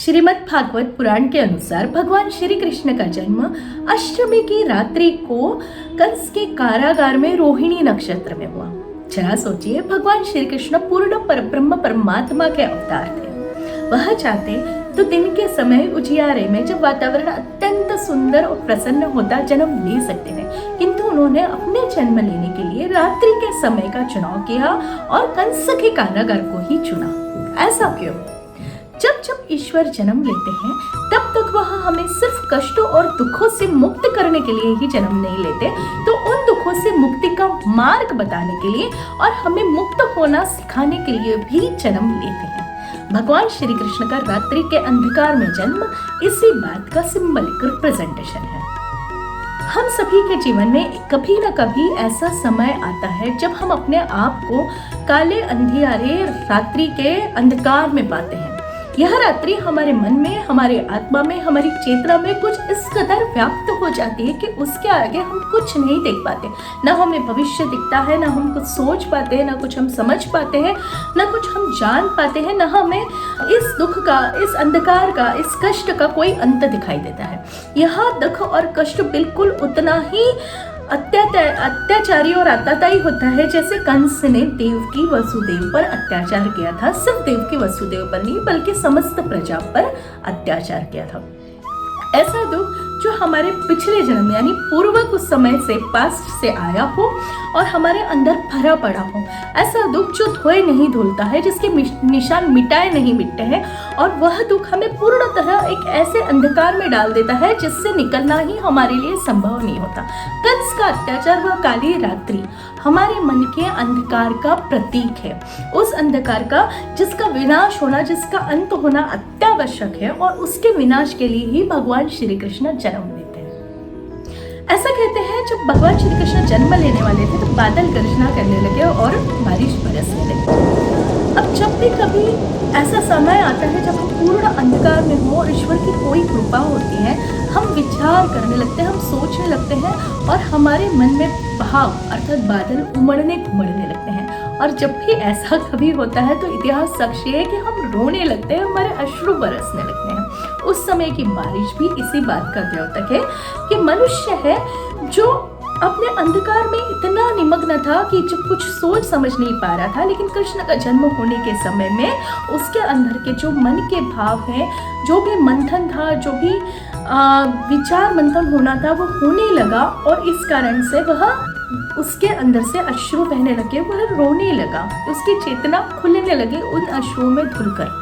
श्रीमद् भागवत पुराण के अनुसार भगवान श्री कृष्ण का जन्म अष्टमी की रात्रि को कंस के कारागार में रोहिणी नक्षत्र में हुआ। जरा सोचिए, भगवान श्री कृष्ण पूर्ण परब्रह्म परमात्मा के अवतार थे। वह चाहते तो दिन के समय उजियारे में जब वातावरण अत्यंत सुंदर और प्रसन्न होता जन्म ले सकते थे, किंतु उन्होंने अपने जन्म लेने के लिए रात्रि के समय का चुनाव किया और कंस के कारागार को ही चुना। ऐसा क्यों? जब जब ईश्वर जन्म लेते हैं तब तक वह हमें सिर्फ कष्टों और दुखों से मुक्त करने के लिए ही जन्म नहीं लेते, तो उन दुखों से मुक्ति का मार्ग बताने के लिए और हमें मुक्त होना सिखाने के लिए भी जन्म लेते हैं। भगवान श्री कृष्ण का रात्रि के अंधकार में जन्म इसी बात का सिंबलिक रिप्रेजेंटेशन है। हम सभी के जीवन में कभी न कभी ऐसा समय आता है जब हम अपने आप को काले अंधियारे रात्रि के अंधकार में पाते हैं। यह रात्रि हमारे मन में, हमारे आत्मा में, हमारी चेतना में कुछ इस कदर व्याप्त हो जाती है कि उसके आगे हम कुछ नहीं देख पाते। न हमें भविष्य दिखता है, न हम कुछ सोच पाते हैं, न कुछ हम समझ पाते हैं, न कुछ हम जान पाते हैं, न हमें इस दुख का, इस अंधकार का, इस कष्ट का कोई अंत दिखाई देता है। यह दुख और कष्ट बिल्कुल उतना ही अत्याचारी और आतताई होता है जैसे कंस ने देवकी वसुदेव पर अत्याचार किया था। सिर्फ देवकी वसुदेव पर नहीं बल्कि समस्त प्रजा पर अत्याचार किया था। ऐसा दुख जो हमारे पिछले जन्म यानी पूर्व कुछ समय से, पास्ट से आया हो और हमारे अंदर भरा पड़ा हो। ऐसा दुख जो धोए नहीं धुलता है, जिसके निशान मिटाए नहीं मिटते हैं, और वह दुख हमें पूर्णतः एक ऐसे अंधकार में डाल देता है जिससे निकलना ही हमारे लिए संभव नहीं होता। कंस का अत्याचार, वह काली रात्रि हमारे मन के अंधकार का प्रतीक है। उस अंधकार का जिसका विनाश होना, जिसका अंत होना अत्यावश्यक है, और उसके विनाश के लिए ही भगवान श्री कृष्ण जन्म लेते हैं। ऐसा कहते हैं जब भगवान श्री कृष्ण जन्म लेने वाले थे तो बादल गर्जना करने लगे और बारिश बरसने लगी। अब जब भी कभी ऐसा समय आता है जब हम पूर्ण अंधकार में हो और ईश्वर की कोई कृपा होती है, हम विचार करने लगते हैं, हम सोचने लगते हैं और हमारे मन में भाव अर्थात बादल उमड़ने घुमड़ने लगते हैं। और जब भी ऐसा कभी होता है तो इतिहास साक्षी है कि हम रोने लगते हैं, हमारे अश्रु बरसने लगते हैं। उस समय की बारिश भी इसी बात का द्योतक है कि मनुष्य है जो अपने अंधकार में इतना निमग्न था कि जब कुछ सोच समझ नहीं पा रहा था, लेकिन कृष्ण का जन्म होने के समय में उसके अंदर के जो मन के भाव हैं, जो भी मंथन था, जो भी विचार मंथन होना था, वो होने लगा और इस कारण से वह उसके अंदर से अश्रु बहने लगे, वह रोने लगा, उसकी चेतना खुलने लगी उन अश्रुओं में धुलकर।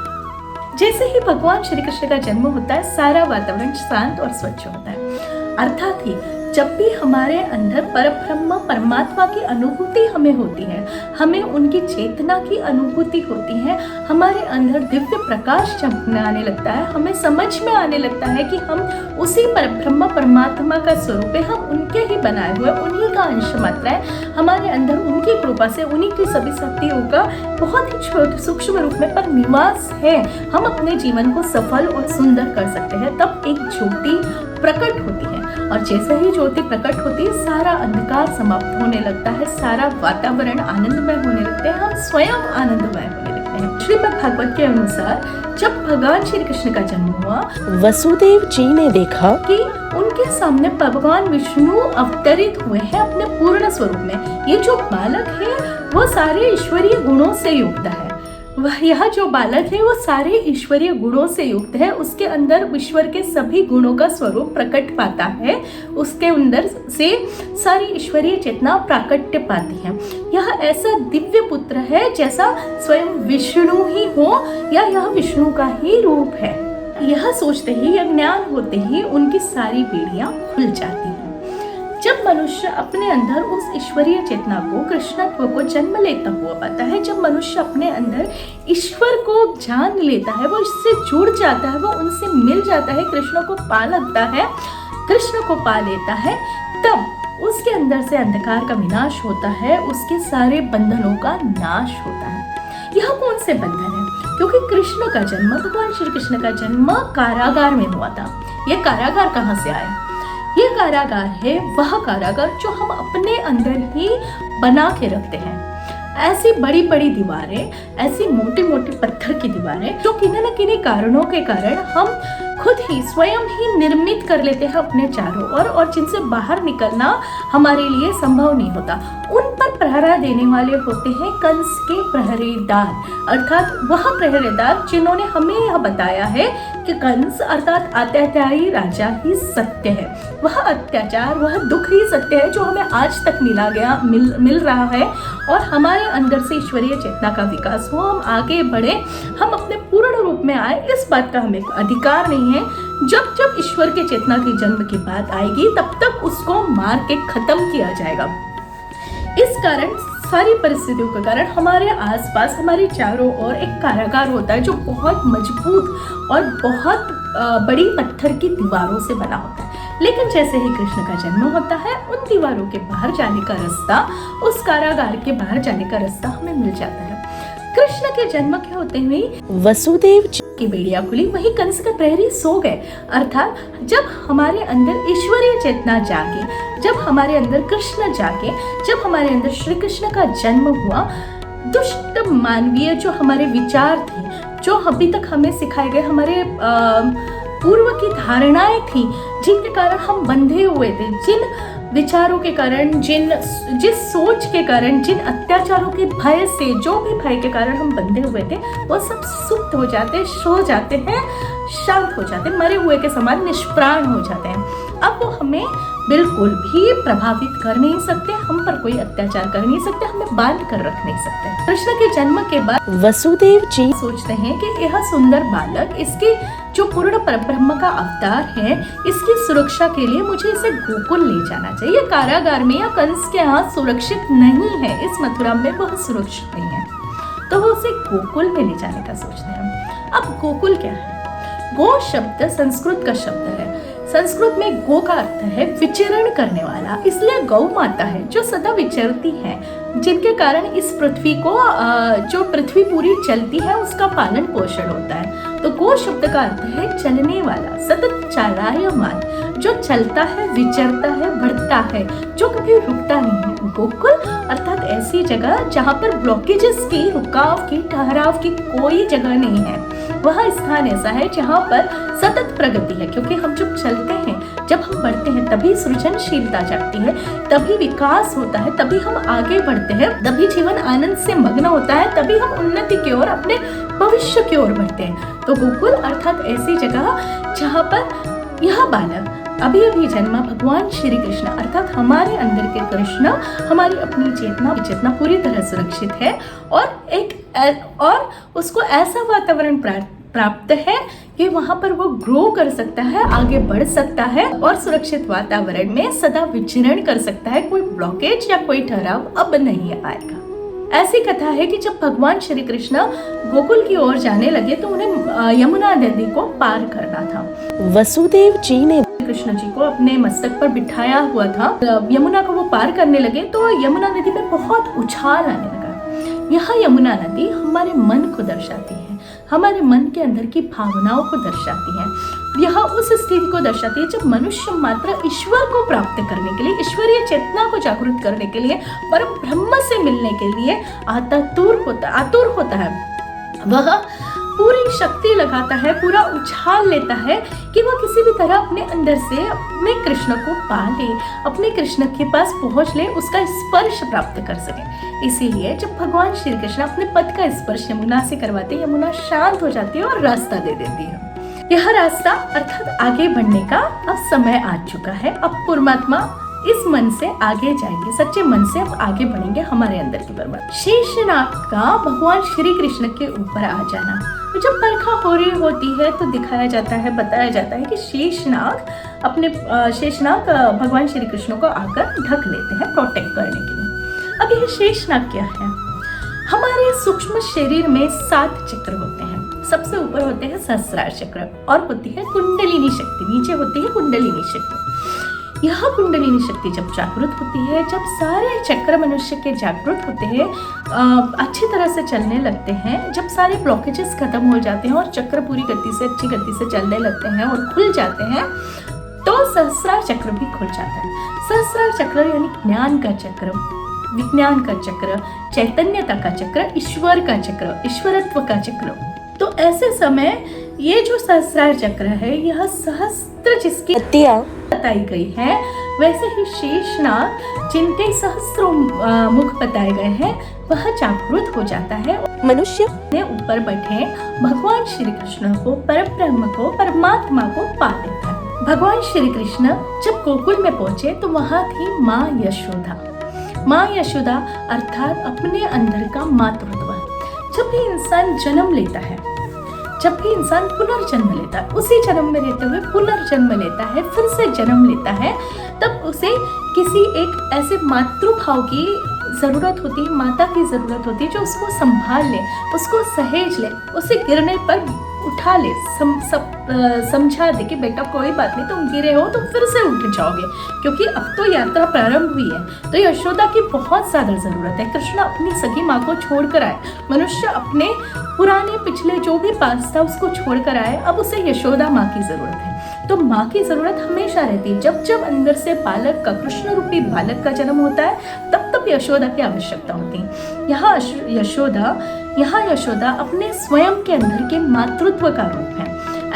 जैसे ही भगवान श्री कृष्ण का जन्म होता है, सारा वातावरण शांत और स्वच्छ होता है। अर्थात ही जब भी हमारे अंदर परब्रह्म परमात्मा की अनुभूति हमें होती है, हमें उनकी चेतना की अनुभूति होती है, हमारे अंदर दिव्य प्रकाश चमकने आने लगता है, हमें समझ में आने लगता है कि हम उसी परब्रह्म परमात्मा का स्वरूप है, हम उनके ही बनाए हुए, उन्हीं का अंश मात्र है। हमारे अंदर उनकी कृपा से, उन्हीं की सभी शक्तियों का बहुत ही सूक्ष्म रूप में पर निवास है। हम अपने जीवन को सफल और सुंदर कर सकते हैं। तब एक ज्योति प्रकट होती है, और जैसे ही ज्योति प्रकट होती है, सारा अंधकार समाप्त होने लगता है, सारा वातावरण आनंदमय होने लगते हैं, हम स्वयं आनंदमय होने लगते हैं। श्रीमद् भागवत के अनुसार जब भगवान श्री कृष्ण का जन्म हुआ, वसुदेव जी ने देखा कि उनके सामने भगवान विष्णु अवतरित हुए हैं अपने पूर्ण स्वरूप में। ये जो बालक है वो सारे ईश्वरीय गुणों से युक्त है। यह जो बालक है वो सारे ईश्वरीय गुणों से युक्त है। उसके अंदर ईश्वर के सभी गुणों का स्वरूप प्रकट पाता है, उसके अंदर से सारी ईश्वरीय चेतना प्राकट्य पाती है। यह ऐसा दिव्य पुत्र है जैसा स्वयं विष्णु ही हो या यह विष्णु का ही रूप है। यह सोचते ही या ज्ञान होते ही उनकी सारी पीढ़ियां खुल जाती हैं। जब मनुष्य अपने अंदर उस ईश्वरीय चेतना को, कृष्णत्व को जन्म लेता हुआ पाता है, जब मनुष्य अपने अंदर ईश्वर को जान लेता है, वो इससे जुड़ जाता है, वो उनसे मिल जाता है, कृष्ण को पा लगता है, कृष्ण को पा लेता है, तब उसके अंदर से अंधकार का विनाश होता है, उसके सारे बंधनों का नाश होता है। यह कौन से बंधन है? क्योंकि कृष्ण का जन्म, भगवान श्री कृष्ण का जन्म कारागार में हुआ था। यह कारागार कहाँ से आया? ये कारागार है वह कारागार जो हम अपने अंदर ही बना के रखते हैं। ऐसी बड़ी बड़ी दीवारें, ऐसी मोटी मोटी पत्थर की दीवारें जो किन्हीं न किन्हीं कारणों के कारण हम खुद ही स्वयं ही निर्मित कर लेते हैं अपने चारों ओर, और जिनसे बाहर निकलना हमारे लिए संभव नहीं होता। उन पर पहरा देने वाले होते हैं कंस के पहरेदार, अर्थात वह पहरेदार जिन्होंने हमें यह बताया है कि कंस अर्थात अत्याचारी राजा ही सत्य है। वह अत्याचार, वह दुख ही सत्य है जो हमें आज तक मिल रहा है, और हमारे अंदर से ईश्वरीय चेतना का विकास हो, हम आगे बढ़े, हम अपने पूर्ण रूप में आए, इस बात का हमें अधिकार नहीं है। जब जब ईश्वर के चेतना की जन्म की बात आएगी तब तक उसको मार के खत्म किया जाएगा। इस कारण सारी परिस्थितियों के कारण हमारे आसपास हमारे चारों ओर एक कारागार होता है जो बहुत मजबूत और बहुत बड़ी पत्थर की दीवारों से बना होता है। लेकिन जैसे ही कृष्ण का जन्म होता है, उन दीवारों के बाहर जाने का रास्ता, उस कारागार के बाहर जाने का रास्ता हमें मिल जाता है। कृष्ण के जन्म के होते हुए वसुदेव जी की बेड़ियां खुली, वही कंस के प्रहरी सो गए। अर्थात जब हमारे अंदर ईश्वरीय चेतना जागे, जब हमारे अंदर कृष्ण जागे, जब हमारे अंदर श्री कृष्ण का जन्म हुआ, दुष्ट मानवीय जो हमारे विचार थे, जो अभी तक हमें सिखाए गए हमारे पूर्व की धारणाएं थी, जिनके कारण हम बंधे हुए थे, जिन विचारों के कारण, जिस सोच के कारण, जिन अत्याचारों के भय से, जो भी भय के कारण हम बंधे हुए थे, वो सब सुप्त हो जाते, सो जाते हैं, शांत हो जाते, मरे हुए के समान निष्प्राण हो जाते हैं। अब वो हमें बिल्कुल भी प्रभावित कर नहीं सकते, हम पर कोई अत्याचार कर नहीं सकते, हमें बांध कर रख नहीं सकते। कृष्ण के जन्म के बाद वसुदेव जी सोचते हैं कि यह सुंदर बालक, इसके जो पूर्ण परब्रह्म का अवतार है, इसकी सुरक्षा के लिए मुझे इसे गोकुल ले जाना चाहिए। कारागार में या कंस के यहाँ सुरक्षित नहीं है, इस मथुरा में वह सुरक्षित नहीं है, तो वो उसे गोकुल में ले जाने का सोचते हैं। अब गोकुल क्या है? गो शब्द संस्कृत का शब्द है। संस्कृत में गो का अर्थ है विचरण करने वाला, इसलिए गौ माता है जो सदा विचरती है, जिनके कारण इस पृथ्वी को, जो पृथ्वी पूरी चलती है, उसका पालन पोषण होता है। तो गो शब्द का अर्थ है चलने वाला, सतत चालायमान, जो चलता है, विचरता है, बढ़ता है, जो कभी रुकता नहीं है। गोकुल अर्थात ऐसी जगह जहाँ पर ब्लॉकेजेस की, रुकाव की, ठहराव की कोई जगह नहीं है। वह स्थान ऐसा है जहाँ पर सतत प्रगति है, क्योंकि हम जब चलते हैं, जब हम बढ़ते हैं, तभी सृजनशीलता जागती है, तभी विकास होता है, तभी हम आगे बढ़ते हैं, तभी जीवन आनंद से मग्न होता है, तभी हम उन्नति की ओर, अपने भविष्य की ओर बढ़ते हैं। तो गोकुल अर्थात ऐसी जगह जहाँ पर यह बालक अभी अभी जन्मा भगवान श्री कृष्ण अर्थात हमारे अंदर के कृष्ण, हमारी अपनी चेतना पूरी तरह सुरक्षित है, और उसको ऐसा वातावरण प्राप्त है कि वहाँ पर वो ग्रो कर सकता है, आगे बढ़ सकता है, और सुरक्षित वातावरण में सदा विचरण कर सकता है। कोई ब्लॉकेज या कोई ठहराव अब नहीं आएगा। ऐसी कथा है कि जब भगवान श्री कृष्ण गोकुल की ओर जाने लगे तो उन्हें यमुना नदी को पार करना था। वसुदेव जी ने कृष्ण जी को अपने मस्तक पर बिठाया हुआ था। यमुना को वो पार करने लगे तो यमुना नदी में बहुत उछाल आने लगा। यह यमुना नदी हमारे मन को दर्शाती है, हमारे मन के अंदर की भावनाओं को दर्शाती है। यह उस स्थिति को दर्शाती है जब मनुष्य मात्र ईश्वर को प्राप्त करने के लिए, ईश्वरीय चेतना को जागृत करने के लिए, परम ब्रह्म से मिलने के लिए आतुर होता है। वह पूरी शक्ति लगाता है, पूरा उछाल लेता है कि वह किसी भी तरह अपने अंदर से अपने कृष्ण को पा ले, अपने कृष्ण के पास पहुंच ले, उसका स्पर्श प्राप्त कर सके। इसीलिए जब भगवान श्री कृष्ण अपने पद का स्पर्श यमुना से करवाते, यमुना शांत हो जाती है और रास्ता दे देती है। यह रास्ता अर्थात आगे बढ़ने का अब समय आ चुका है। अब परमात्मा इस मन से आगे जाएंगे, सच्चे मन से अब आगे बढ़ेंगे हमारे अंदर की परमात्मा। शेषनाग का भगवान श्री कृष्ण के ऊपर आ जाना, तो जब बरखा हो रही होती है तो दिखाया जाता है, बताया जाता है कि शेषनाग भगवान श्री कृष्ण को आकर ढक लेते हैं प्रोटेक्ट करने के लिए। अब यह शेषनाग क्या है? हमारे सूक्ष्म शरीर में 7 चक्र होते हैं। सबसे ऊपर होते हैं सहस्रार चक्र और होती है कुंडलिनी शक्ति, नीचे होती है कुंडलिनी शक्ति। यह कुंडलिनी शक्ति जब जागृत होती है, जब सारे चक्र मनुष्य के जागृत होते हैं, अच्छी तरह से चलने लगते हैं, जब सारे ब्लॉकेजेस खत्म हो जाते हैं और चक्र पूरी गति से, अच्छी गति से चलने लगते हैं और खुल जाते हैं, तो सहस्रार चक्र भी खुल जाता है। सहस्रार चक्र यानी ज्ञान का चक्र, विज्ञान का चक्र, चैतन्यता का चक्र, ईश्वर का चक्र, ईश्वरत्व का चक्र। तो ऐसे समय ये जो सहस्रार चक्र है, यह सहस्त्र जिसकी हत्या बताई गई है, वैसे ही शेषनाग जिनके सहस्त्रों मुख बताए गए हैं, वह जागृत हो जाता है। मनुष्य ने ऊपर बैठे भगवान श्री कृष्ण को, परब्रह्म को, परमात्मा को पा लेता है। भगवान श्री कृष्ण जब गोकुल में पहुंचे तो वहां थी माँ यशोदा। माँ यशोदा अर्थात अपने अंदर का मातृत्व। जब भी इंसान जन्म लेता है, जब भी इंसान पुनर्जन्म लेता है, उसी जन्म में रहते हुए पुनर्जन्म लेता है, फिर से जन्म लेता है, तब उसे किसी एक ऐसे मातृभाव की जरूरत होती है, माता की जरूरत होती है जो उसको संभाल ले, उसको सहेज ले, उसे गिरने पर उठा ले, समझा दे कि बेटा कोई बात नहीं, तुम गिरे हो तो फिर से उठ जाओगे, क्योंकि अब तो यात्रा प्रारंभ हुई है। तो यशोदा की बहुत ज़्यादा ज़रूरत है। कृष्ण अपनी सगी माँ को छोड़कर आए, मनुष्य अपने पुराने पिछले जो भी पास था उसको छोड़कर आए, अब उसे यशोदा माँ की ज़रूरत है। तो माँ की ज़रूरत हमेशा रहती है। जब जब अंदर से बालक का, कृष्ण रूपी बालक का जन्म होता है, तब तब यशोदा की आवश्यकता होती है। यहाँ यशोदा अपने स्वयं के अंदर के मातृत्व का रूप है।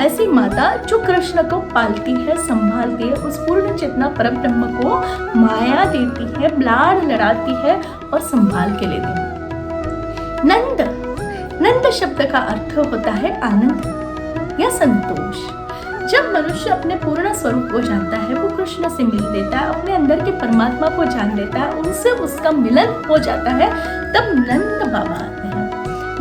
ऐसी माता जो कृष्ण को पालती है, संभालती है, उस पूर्ण चेतना परब्रह्म को माया देती है, लाड़ लड़ाती है और संभाल के लेती है। नंद शब्द का अर्थ होता है आनंद या संतोष। जब मनुष्य अपने पूर्ण स्वरूप को जानता है, वो कृष्ण से मिल लेता है, अपने अंदर के परमात्मा को जान लेता है, उनसे उसका मिलन हो जाता है, तब नंद बाबा आते हैं।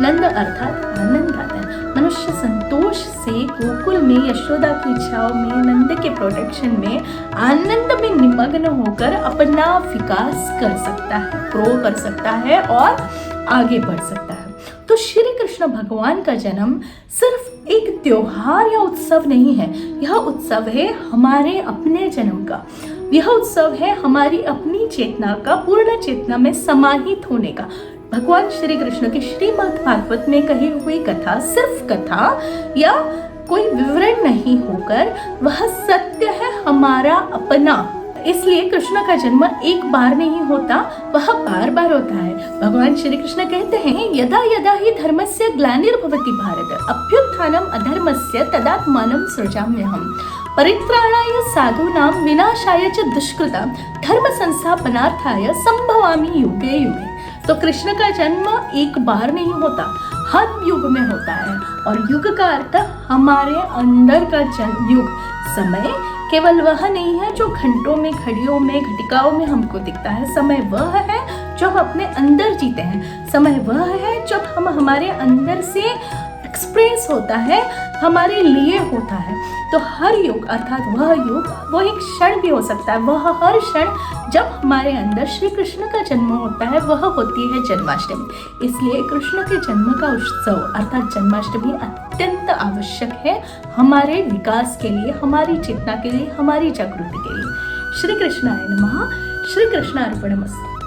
नंद अर्थात आनंद आता है। मनुष्य संतोष से गोकुल में यशोदा की छाव में, नंद के प्रोटेक्शन में, आनंद में निमग्न होकर अपना विकास कर सकता है, ग्रो कर सकता है और आगे बढ़ सकता है। तो श्री कृष्ण भगवान का जन्म सिर्फ एक त्योहार या उत्सव नहीं है, यह उत्सव है हमारे अपने जन्म का। यह उत्सव है हमारी अपनी चेतना का, पूर्ण चेतना में समाहित होने का। भगवान श्री कृष्ण की श्रीमद् भागवत में कही हुई कथा सिर्फ कथा या कोई विवरण नहीं होकर वह सत्य है हमारा अपना। इसलिए कृष्ण का जन्म एक बार नहीं होता, वह बार बार होता है। भगवान श्री कृष्ण कहते हैं, यदा यदा ही धर्मस्य ग्लानिर्भवति भारत, अभ्युत्थानम अधर्मस्य तदात्मानं सृजाम्यहम्, परित्राणाय साधूनां विनाशाय च दुष्कृतां, धर्म संस्थापनार्थाय संभवामि युगे युगे। तो कृष्ण का जन्म एक बार नहीं होता, हर युग में होता है। और युग का अर्थ हमारे अंदर का युग। समय केवल वह नहीं है जो घंटों में, घड़ियों में, घटिकाओं में हमको दिखता है। समय वह है जो हम अपने अंदर जीते हैं। समय वह है जब हम हमारे अंदर से एक्सप्रेस होता है, हमारे लिए होता है। तो हर युग अर्थात वह युग, वो एक क्षण भी हो सकता है। वह हर क्षण जब हमारे अंदर श्री कृष्ण का जन्म होता है, वह होती है जन्माष्टमी। इसलिए कृष्ण के जन्म का उत्सव अर्थात जन्माष्टमी अत्यंत आवश्यक है हमारे विकास के लिए, हमारी चेतना के लिए, हमारी जागृति के लिए। श्री कृष्णाय नमः। श्री कृष्णार्पणमस्तु।